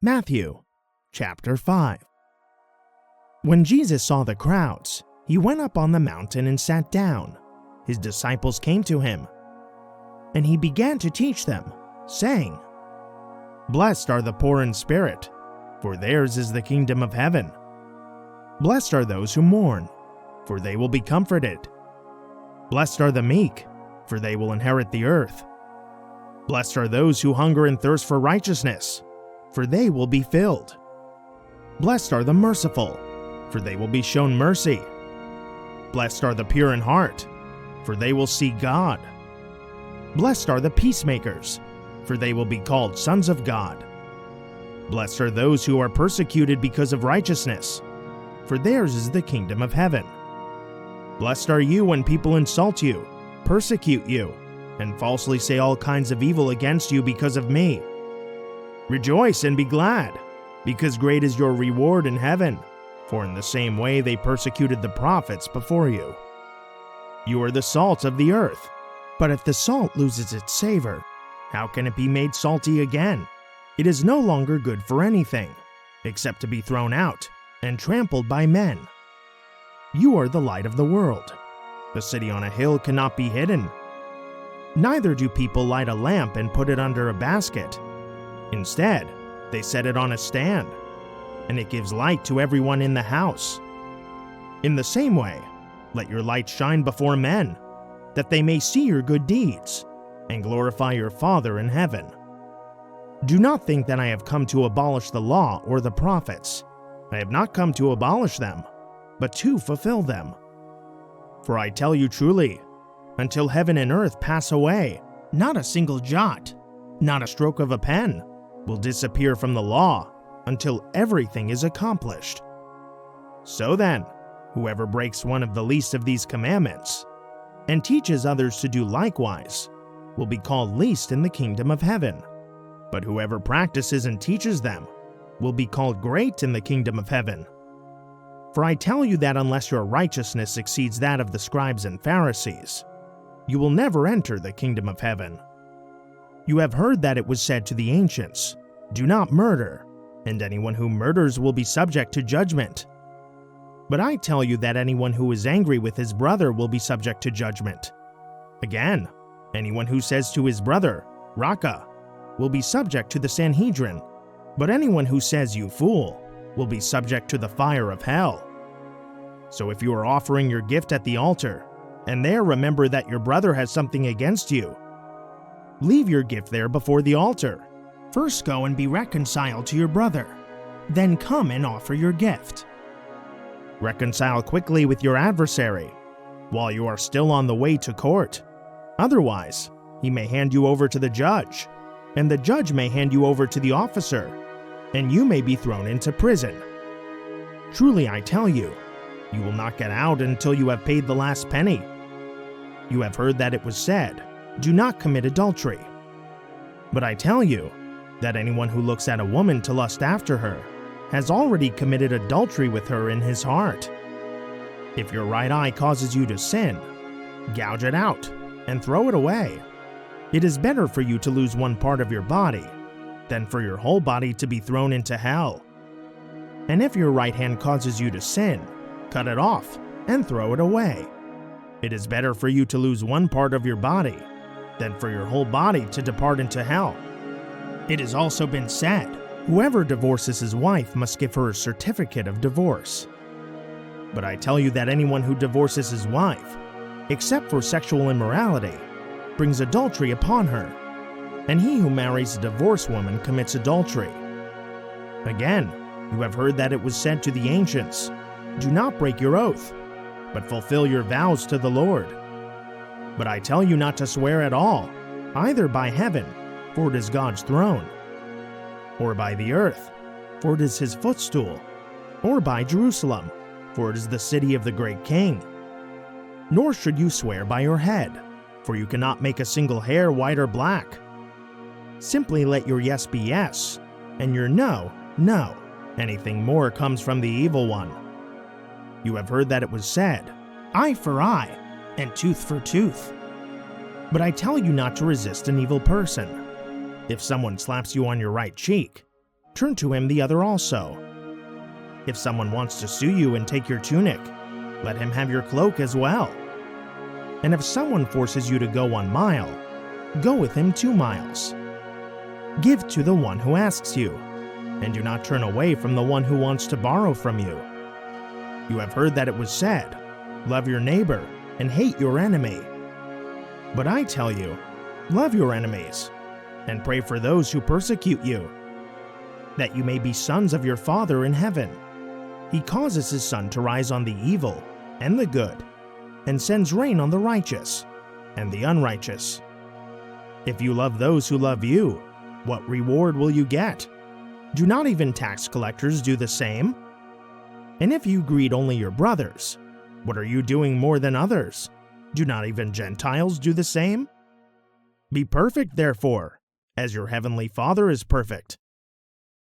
Matthew chapter 5. When Jesus saw the crowds, he went up on the mountain and sat down. His disciples came to him, and he began to teach them, saying, "Blessed are the poor in spirit, for theirs is the kingdom of heaven. Blessed are those who mourn, for they will be comforted. Blessed are the meek, for they will inherit the earth. Blessed are those who hunger and thirst for righteousness, for they will be filled. Blessed are the merciful, for they will be shown mercy. Blessed are the pure in heart, for they will see God. Blessed are the peacemakers, for they will be called sons of God. Blessed are those who are persecuted because of righteousness, for theirs is the kingdom of heaven. Blessed are you when people insult you, persecute you, and falsely say all kinds of evil against you because of me. Rejoice and be glad, because great is your reward in heaven, for in the same way they persecuted the prophets before you. You are the salt of the earth, but if the salt loses its savor, how can it be made salty again? It is no longer good for anything, except to be thrown out and trampled by men. You are the light of the world. The city on a hill cannot be hidden. Neither do people light a lamp and put it under a basket. Instead, they set it on a stand, and it gives light to everyone in the house. In the same way, let your light shine before men, that they may see your good deeds and glorify your Father in heaven. Do not think that I have come to abolish the law or the prophets. I have not come to abolish them, but to fulfill them. For I tell you truly, until heaven and earth pass away, not a single jot, not a stroke of a pen, will disappear from the law until everything is accomplished. So then, whoever breaks one of the least of these commandments and teaches others to do likewise will be called least in the kingdom of heaven. But whoever practices and teaches them will be called great in the kingdom of heaven. For I tell you that unless your righteousness exceeds that of the scribes and Pharisees, you will never enter the kingdom of heaven. You have heard that it was said to the ancients, 'Do not murder, and anyone who murders will be subject to judgment.' But I tell you that anyone who is angry with his brother will be subject to judgment. Again, anyone who says to his brother, 'Raca,' will be subject to the Sanhedrin, but anyone who says 'You fool,' will be subject to the fire of hell. So if you are offering your gift at the altar, and there remember that your brother has something against you, leave your gift there before the altar. First go and be reconciled to your brother, then come and offer your gift. Reconcile quickly with your adversary, while you are still on the way to court. Otherwise, he may hand you over to the judge, and the judge may hand you over to the officer, and you may be thrown into prison. Truly I tell you, you will not get out until you have paid the last penny. You have heard that it was said, 'Do not commit adultery.' But I tell you that anyone who looks at a woman to lust after her has already committed adultery with her in his heart. If your right eye causes you to sin, gouge it out and throw it away. It is better for you to lose one part of your body than for your whole body to be thrown into hell. And if your right hand causes you to sin, cut it off and throw it away. It is better for you to lose one part of your body than for your whole body to depart into hell. It has also been said, 'Whoever divorces his wife must give her a certificate of divorce.' But I tell you that anyone who divorces his wife, except for sexual immorality, brings adultery upon her, and he who marries a divorced woman commits adultery. Again, you have heard that it was said to the ancients, 'Do not break your oath, but fulfill your vows to the Lord.' But I tell you not to swear at all, either by heaven, for it is God's throne, or by the earth, for it is his footstool, or by Jerusalem, for it is the city of the great king. Nor should you swear by your head, for you cannot make a single hair white or black. Simply let your yes be yes, and your no, no. Anything more comes from the evil one. You have heard that it was said, 'Eye for eye, and tooth for tooth.' But I tell you not to resist an evil person. If someone slaps you on your right cheek, turn to him the other also. If someone wants to sue you and take your tunic, let him have your cloak as well. And if someone forces you to go 1 mile, go with him 2 miles. Give to the one who asks you, and do not turn away from the one who wants to borrow from you. You have heard that it was said, love your neighbor and hate your enemy. But I tell you, love your enemies, and pray for those who persecute you, that you may be sons of your Father in heaven. He causes his sun to rise on the evil and the good, and sends rain on the righteous and the unrighteous. If you love those who love you, what reward will you get? Do not even tax collectors do the same? And if you greet only your brothers, what are you doing more than others? Do not even Gentiles do the same? Be perfect, therefore, as your heavenly Father is perfect.